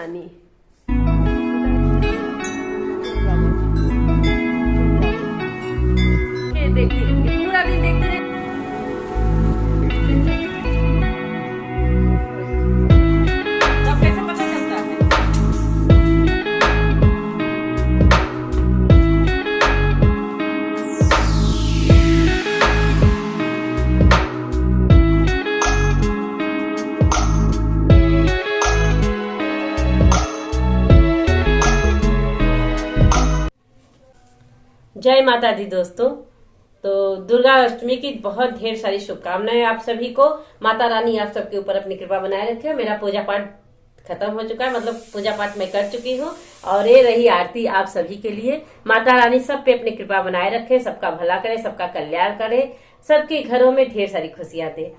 रानी। देखती रहेंगे, पूरा दिन देखते रहेंगे। तब कैसे पता चलता है? जय माता दी दोस्तों। तो दुर्गा अष्टमी की बहुत ढेर सारी शुभकामनाएं आप सभी को। माता रानी आप सबके ऊपर अपनी कृपा बनाए रखे। मेरा पूजा पाठ खत्म हो चुका है, मतलब पूजा पाठ मैं कर चुकी हूँ और ये रही आरती आप सभी के लिए। माता रानी सब पे अपनी कृपा बनाए रखे, सबका भला करे, सबका कल्याण करे, सबके घरों में ढेर सारी खुशियां दे।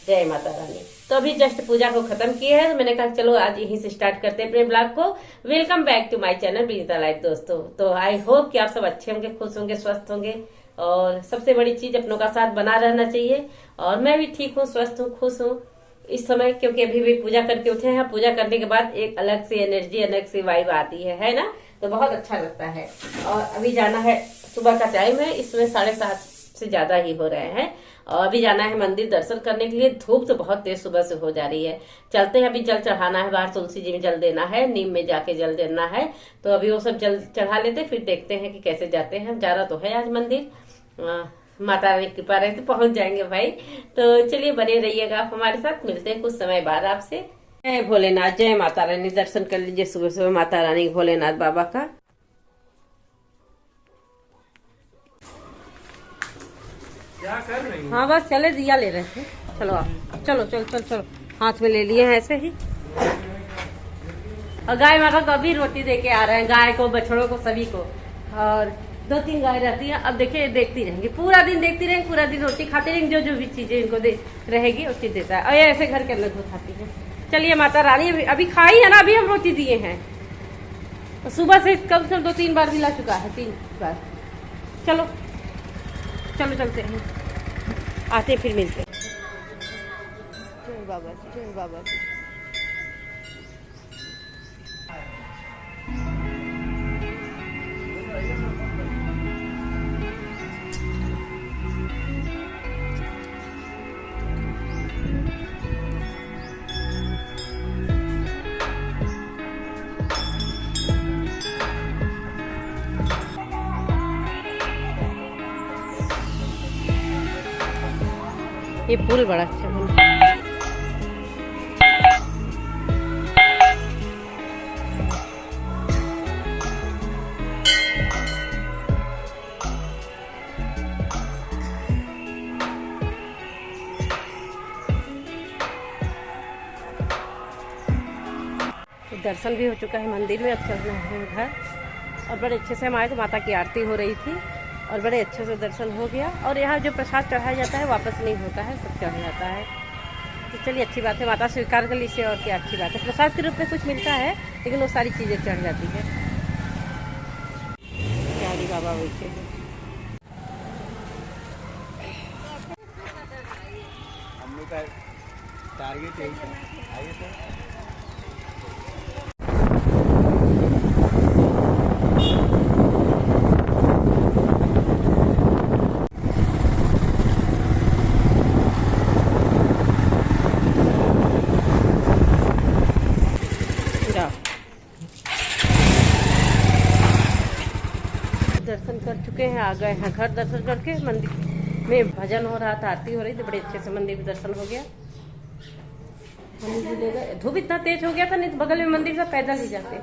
जय माता रानी। तो अभी जस्ट पूजा को खत्म किया है, तो मैंने कहा चलो आज यहीं से स्टार्ट करते हैं अपने ब्लॉग को। Welcome back to my channel Vinita life दोस्तों। तो आई होप कि आप सब अच्छे होंगे, खुश होंगे, स्वस्थ होंगे और सबसे बड़ी चीज अपनों का साथ बना रहना चाहिए। और मैं भी ठीक हूँ, स्वस्थ हूँ, खुश हूँ इस समय, क्योंकि अभी भी पूजा करके उठे हैं। पूजा करने के बाद एक अलग सी एनर्जी, अलग सी वाइब आती है ना, तो बहुत अच्छा लगता है। और अभी जाना है, सुबह का टाइम है, इसमें 7:30 से ज्यादा ही हो रहे हैं और अभी जाना है मंदिर दर्शन करने के लिए। धूप तो बहुत तेज सुबह से हो जा रही है। चलते हैं, अभी जल चढ़ाना है, बाहर तुलसी जी में जल देना है, नीम में जाके जल देना है। तो अभी वो सब जल चढ़ा लेते, फिर देखते हैं कि कैसे जाते हैं। जाना तो है आज मंदिर, माता रानी की कृपा रहे तो पहुंच जाएंगे भाई। तो चलिए बने रहिएगा आप हमारे साथ, मिलते हैं कुछ समय बाद आपसे। जय भोलेनाथ, जय माता रानी। दर्शन कर लीजिए सुबह सुबह माता रानी भोलेनाथ बाबा का। क्या कर रही हैं? हाँ बस चले, दिया ले रहे थे। चलो आप चलो चलो चलो चलो, हाथ में ले लिए हैं ऐसे ही। और गाय माता को अभी रोटी दे के आ रहे हैं, गाय को, बछड़ों को, सभी को। और 2-3 गाय रहती है। अब देखिए देखती रहेंगी, पूरा दिन देखती रहेंगी, पूरा दिन रोटी खाती रहेंगी। जो जो भी चीजें इनको दे रहेगी वो चीज देता है। और ये ऐसे घर के अंदर घुस खाती है। चलिए माता रानी, अभी खाई है ना, अभी हम रोटी दिए हैं। सुबह से कम से कम 2-3 बार मिला चुका है, 3 बार। चलो चलो चलते हैं, आते फिर मिलते हैं। जय बाबा जी, जय बाबा जी। ये पुल बड़ा अच्छा बना। दर्शन भी हो चुका है मंदिर में, अब चलना है घर। और बड़े अच्छे से हम आए तो माता की आरती हो रही थी और बड़े अच्छे से दर्शन हो गया। और यहाँ जो प्रसाद चढ़ाया जाता है वापस नहीं होता है, सब चढ़ जाता है। तो चलिए अच्छी बात है, माता स्वीकार कर ली इसे, और क्या अच्छी बात है। प्रसाद के रूप में कुछ मिलता है लेकिन वो सारी चीज़ें चढ़ जाती है। प्यारी बाबा बैठे हैं। हम लोग का टारगेट यही था। आइए तो दर्शन कर चुके हैं, आ गए हैं घर। दर्शन करके मंदिर में भजन हो रहा था, आरती हो रही थी, बड़े अच्छे से मंदिर में दर्शन हो गया। मंदिर ले गए, धूप इतना तेज हो गया था, नहीं तो बगल में मंदिर से पैदल ही जाते।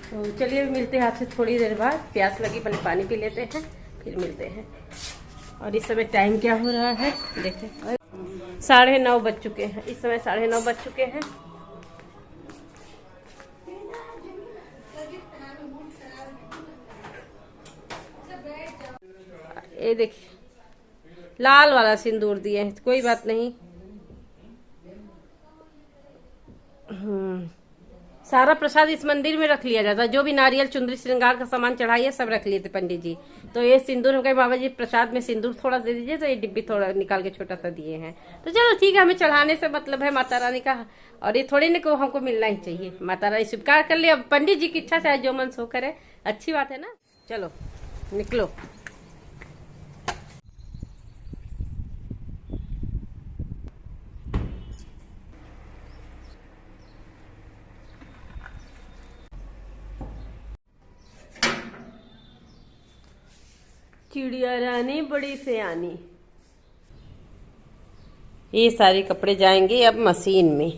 तो चलिए मिलते हैं आपसे थोड़ी देर बाद। प्यास लगी, पहले पानी पी लेते हैं फिर मिलते हैं। और इस समय टाइम क्या हो रहा है देखें, 9:30 बज चुके हैं। इस समय 9:30 बज चुके हैं। ये देखिए लाल वाला सिंदूर दिए हैं, कोई बात नहीं। सारा प्रसाद इस मंदिर में रख लिया जाता है। जो भी नारियल चुंदरी श्रृंगार का सामान चढ़ाइए सब रख लिए थे पंडित जी। तो ये सिंदूर हम कहे बाबा जी प्रसाद में सिंदूर थोड़ा दे दीजिए, तो ये डिब्बी थोड़ा निकाल के छोटा सा दिए हैं। तो चलो ठीक है, हमें चढ़ाने से मतलब है माता रानी का, और ये थोड़ी ना को हमको मिलना ही चाहिए। माता रानी स्वीकार कर ले, अब पंडित जी की इच्छा चाहे जो मन सो करे, अच्छी बात है ना। चलो निकलो। चिड़िया रानी बड़ी सयानी। ये सारे कपड़े जाएंगे अब मशीन में।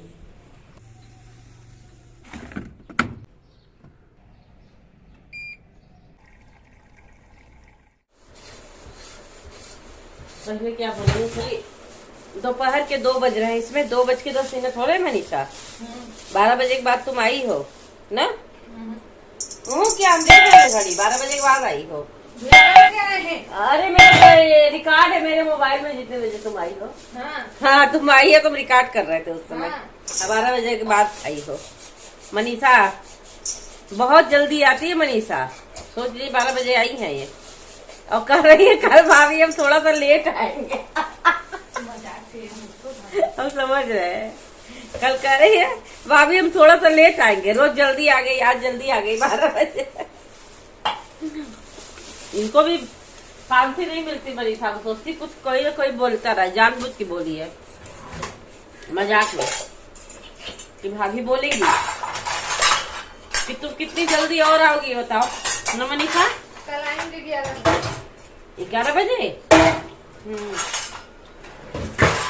पहले क्या बोलूं, खाली दोपहर के 2 बज रहे हैं, इसमें 2:10 हो रहे मनीषा। 12 बजे के बाद तुम आई हो ना? क्या हम देख रहे घड़ी 12 बजे के बाद आई हो। अरे मेरे रिकॉर्ड है मेरे मोबाइल में जितने बजे तुम आई हो। हाँ तुम आई है, तुम रिकॉर्ड कर रहे थे उस समय। 12 बजे के बाद आई हो। मनीषा बहुत जल्दी आती है मनीषा, सोच ली 12 बजे आई है ये, और कह रही है कल भाभी हम थोड़ा सा लेट आएंगे। हम समझ रहे हैं, कल कह रही है भाभी हम थोड़ा सा लेट आएंगे, रोज जल्दी आ गई, आज जल्दी आ गई 12 बजे। इनको भी शांति नहीं मिलती मनीषा को, सोचती कुछ कोई ना कोई बोलता रहा, जानबूझ की बोली है मजाक में कि भाभी बोलेगी कि तुम कितनी जल्दी और आओगी बताओ ना मनीषा। कल आएंगे 11 बजे।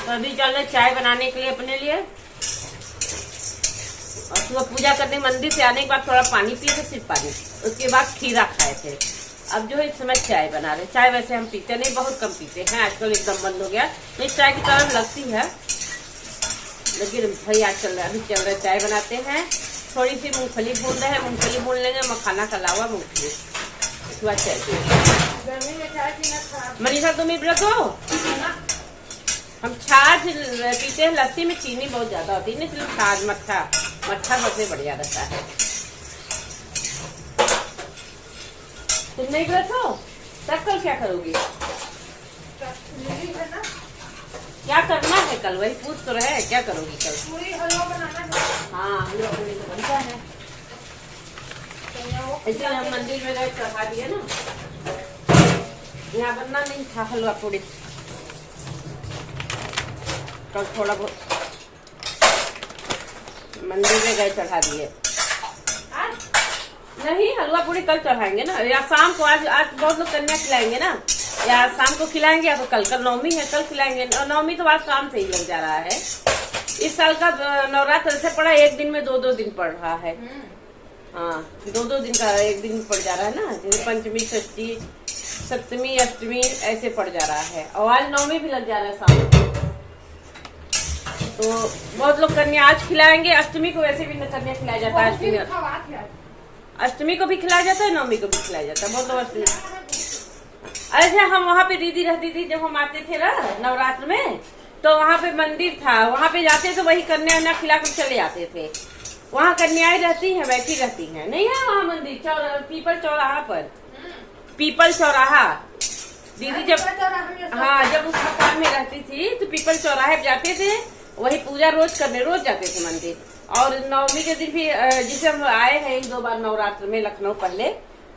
तो अभी चल रहे चाय बनाने के लिए अपने लिए, और सुबह पूजा करने मंदिर से आने के बाद थोड़ा पानी पिए थे, सिर्फ पानी, उसके बाद खीरा खाए थे। अब जो है इस समय चाय बना रहे। चाय वैसे हम पीते नहीं, बहुत कम पीते हैं, आजकल एकदम बंद हो गया। नहीं चाय की तरह लगती है, लेकिन भाई आज चल रहा है, अभी चल रहा है चाय बनाते हैं। थोड़ी सी मूंगफली भून रहे हैं, मूंगफली भून लेंगे, मखाना का लावा मूंगफली, उसके बाद चाय पिए। मनीषा तुम ही व्रत हो? हम छाछ पीते हैं, लस्सी में चीनी बहुत ज्यादा होती है ना, इसलिए छाछ मट्ठा सबसे बढ़िया रहता है। तुम नहीं व्रत हो? तब कल क्या करोगी? क्या करना है कल, वही पूछ तो रहे, क्या करोगी कल? पूरी हलवा बनाना है। हाँ हलवा पूरी तो बनता है, इसलिए हम मंदिर में गए चढ़ा दिए ना। यहाँ बनना नहीं था हलवा पूरी, कल थोड़ा बहुत मंदिर में गए चढ़ा दिए। नहीं हलवा पूरी कल चढ़ाएंगे ना, या शाम को। आज बहुत लोग कन्या खिलाएंगे ना, या शाम को खिलाएंगे या तो कल नवमी है कल खिलाएंगे। नवमी तो आज शाम से ही लग जा रहा है। इस साल का नवरात्र से पड़ा एक दिन में 2-2 दिन पड़ रहा है। हाँ 2-2 दिन का एक दिन पड़ जा रहा है ना, जैसे पंचमी षष्ठी सप्तमी अष्टमी ऐसे पड़ जा रहा है, और आज नवमी भी लग जा रहा है शाम को। तो बहुत लोग कन्या आज खिलाएंगे, अष्टमी को वैसे भी कन्या खिलाया जाता है, अष्टमी को भी खिलाया जाता है, नवमी को भी खिलाया जाता है। बहुत लोग अष्टमी। अच्छा हम वहाँ पे दीदी रहती थी जब हम आते थे ना नवरात्र में, तो वहाँ पे मंदिर था, वहाँ पे जाते तो वही कन्या खिला कर चले आते थे। वहाँ कन्याएं रहती हैं, बैठी रहती हैं, नहीं है वहाँ मंदिर पीपल चौराहा पर, पीपल चौराहा। दीदी जब हाँ जब उस मकान में रहती थी तो पीपल चौराहे जाते थे, वही पूजा रोज करने रोज जाते थे मंदिर। और नवमी के दिन भी जिसे हम आए हैं 1-2 बार नवरात्र में लखनऊ पहले,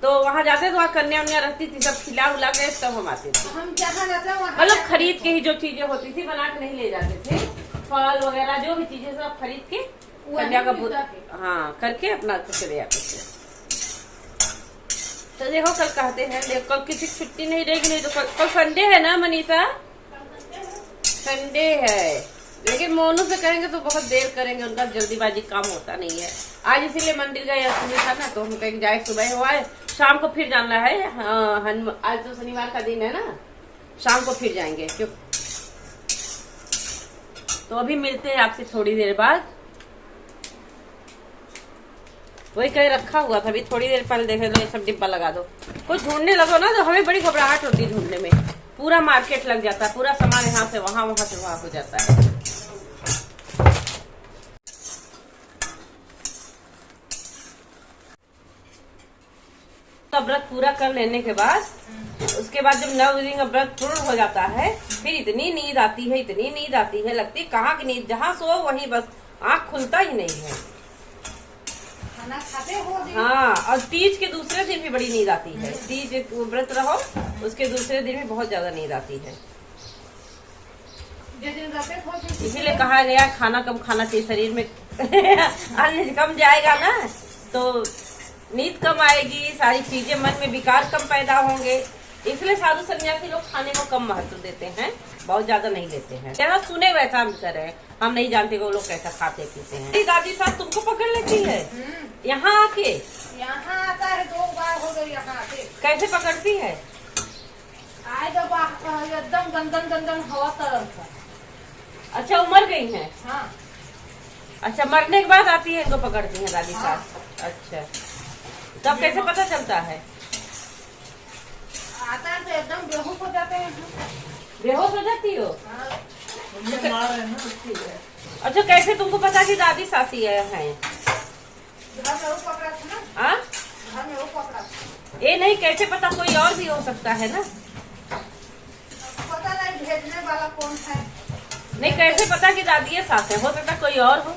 तो वहाँ जाते तो वहाँ कन्या उन्या रहती थी, सब खिला उला के तब हम आते थे। हम जहाँ रहते हैं मतलब खरीद के ही जो चीजें होती थी बना के नहीं ले जाते थे, फल वगैरह जो भी चीजें सब खरीद के कन्या का हाँ करके अपना चले आते थे। तो देखो कल कहते हैं, देखो कल किसी छुट्टी नहीं रहेगी, नहीं तो कल संडे है ना मनीषा, संडे है। लेकिन मोनू से करेंगे तो बहुत देर करेंगे, उनका जल्दीबाजी काम होता नहीं है। आज इसीलिए मंदिर गए, अष्टमी था ना, तो हम कहेंगे जाए सुबह हुआ है, शाम को फिर जाना है। आज तो शनिवार का दिन है ना, शाम को फिर जाएंगे। क्यों तो अभी मिलते हैं आपसे थोड़ी देर बाद। वही कहीं रखा हुआ था, अभी थोड़ी देर पहले देखे तो ये सब डिब्बा लगा दो। कुछ ढूंढने लगो ना तो हमें बड़ी घबराहट होती है ढूंढने में, पूरा मार्केट लग जाता है, पूरा सामान यहाँ से वहां वहां से वहां हो जाता है। व्रत पूरा कर लेने के बाद, उसके बाद जब 9 दिन का व्रत पूर्ण हो जाता है, फिर इतनी नींद आती है, इतनी नींद आती है, लगती कहाँ की नींद, जहाँ सो वहीं बस आँख खुलता ही नहीं है। खाना खाते हो जी? हाँ, और तीज के दूसरे दिन भी बड़ी नींद आती है। तीज व्रत रहो, उसके दूसरे दिन भी बहुत ज्यादा नींद आती है। जिस दिन रहते हो जी, इसीलिए कहा गया खाना कम खाना चाहिए, शरीर में अन्न कम जाएगा ना तो नींद कम आएगी, सारी चीजें मन में विकार कम पैदा होंगे। इसलिए साधु सन्यासी लोग खाने को कम महत्व देते हैं, बहुत ज्यादा नहीं देते हैं। जैसा सुने वैसा हम कर रहे हैं, हम नहीं जानते वो लोग कैसा खाते पीते हैं। मेरी दादी साहब तुमको पकड़ लेती है यहाँ आके? यहाँ आता है 2 बार हो गई यहाँ आके। कैसे पकड़ती है? आए जब एकदम गंदन गंदन हवा तरल था। अच्छा, वो मर गई है? हाँ, अच्छा, मरने के बाद आती है इनको पकड़ती है दादी साहब। अच्छा, तब कैसे पता चलता है? आता है तो एकदम बेहोश हो जाते हैं। बेहोश हो जाती हो? हाँ, अच्छा, कैसे तुमको पता कि दादी सासी है? घर में वो पकड़ा था ना, हाँ, घर में वो पकड़ा था। ये नहीं कैसे पता, कोई और भी हो सकता है ना। पता नहीं भेजने वाला कौन है। नहीं, कैसे पता कि दादी है सास है? हो सकता कोई और हो।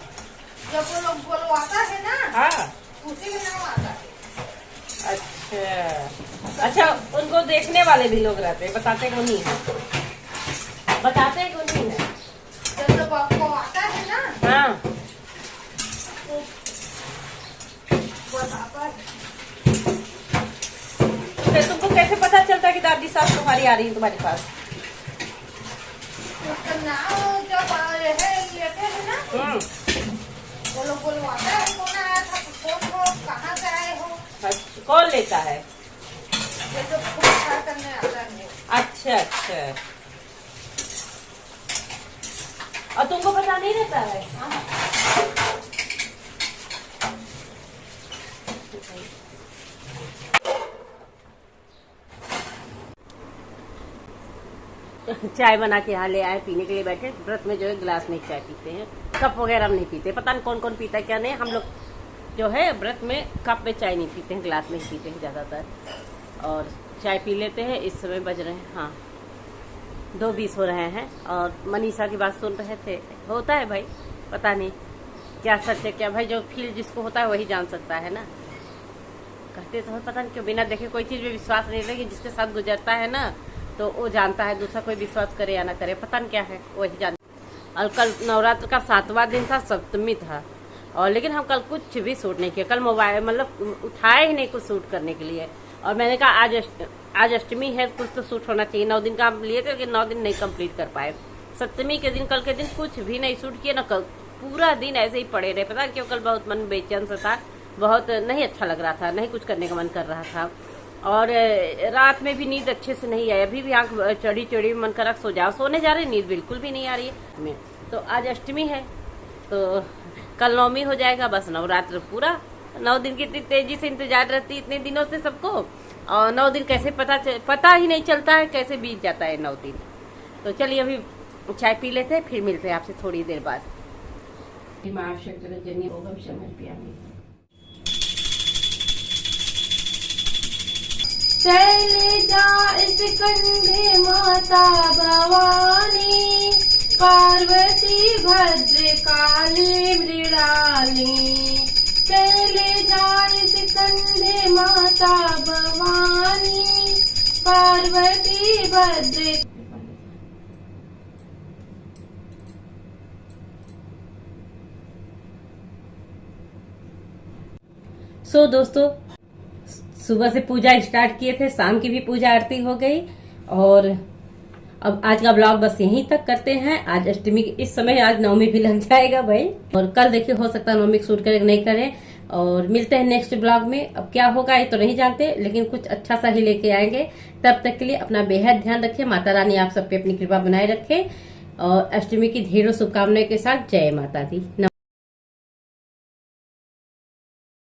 जब वो लोग बोलवाता है ना, हाँ, उसी में नाम आता है। अच्छा अच्छा, उनको देखने वाले भी लोग रहते हैं, बताते को नहीं है, बताते को नहीं है। जब आपको आता है ना, हाँ, तो बताता है। तो तुमको कैसे पता चलता है कि दादी सास तुम्हारी आ रही है तुम्हारे पास? उसका नाम जब लेते हैं ना, वो लोग बोलवाता है कौन आया था, कौन हो, कहाँ से आए हो। अच्छा, कौन लेता है? ये तो खूब करने आता है। अच्छा अच्छा, और तुमको पता नहीं रहता है? चाय बना के यहाँ ले आए, पीने के लिए बैठे। व्रत में जो है गिलास में चाय पीते हैं, कप वगैरह हम नहीं पीते। पता नहीं कौन कौन पीता है क्या नहीं, हम लोग जो है व्रत में कप में चाय नहीं पीते हैं, गिलास में ही पीते हैं ज़्यादातर। और चाय पी लेते हैं। इस समय बज रहे हैं, हाँ, 2:20 हो रहे हैं। और मनीषा की बात सुन रहे थे। होता है भाई, पता नहीं क्या सच है क्या, भाई जो फील जिसको होता है वही जान सकता है ना। कहते तो पता नहीं क्यों बिना देखे कोई चीज़ में विश्वास नहीं रहे, जिसके साथ गुजरता है ना तो वो जानता है, दूसरा कोई विश्वास करे या ना करे, पता नहीं क्या है, वही जानता। और कल नवरात्र का 7वां दिन था, सप्तमी था, और लेकिन हम कल कुछ भी शूट नहीं किया। कल मोबाइल मतलब उठाए ही नहीं कुछ शूट करने के लिए। और मैंने कहा आज अष्टमी है, कुछ तो शूट होना चाहिए। 9 दिन का हम लिए थे, लेकिन 9 दिन नहीं कंप्लीट कर पाए। सप्तमी के दिन, कल के दिन कुछ भी नहीं शूट किया ना। कल पूरा दिन ऐसे ही पड़े रहे, पता नहीं क्यों। कल बहुत मन बेचैन सा था, बहुत नहीं अच्छा लग रहा था, नहीं कुछ करने का मन कर रहा था। और रात में भी नींद अच्छे से नहीं आई, अभी भी आंख चढ़ी चढ़ी, मन कर सो जाओ, सोने जा रहे, नींद बिल्कुल भी नहीं आ रही है। तो आज अष्टमी है, तो कल नवमी हो जाएगा, बस नवरात्र पूरा। 9 दिन की इतनी तेजी से इंतजार रहती इतने दिनों से सबको, और 9 दिन कैसे पता ही नहीं चलता है कैसे बीत जाता है 9 दिन। तो चलिए अभी चाय पी लेते हैं, फिर मिलते हैं आपसे थोड़ी देर बाद। चले जा इस कंधे माता भवानी, पार्वती भद्र काली मृणालिनी। चले जा इस कंधे माता भवानी, पार्वती भद्र। सो दोस्तों, सुबह से पूजा स्टार्ट किए थे, शाम की भी पूजा आरती हो गई। और अब आज का ब्लॉग बस यहीं तक करते हैं। आज अष्टमी इस समय, आज नवमी भी लग जाएगा भाई। और कल देखिए, हो सकता है नवमी शूट करें नहीं करें। और मिलते हैं नेक्स्ट ब्लॉग में। अब क्या होगा ये तो नहीं जानते, लेकिन कुछ अच्छा सा ही लेके आएंगे। तब तक के लिए अपना बेहद ध्यान रखें। माता रानी आप सब पे अपनी कृपा बनाए रखे। और अष्टमी की ढेरों शुभकामनाएं के साथ जय माता दी।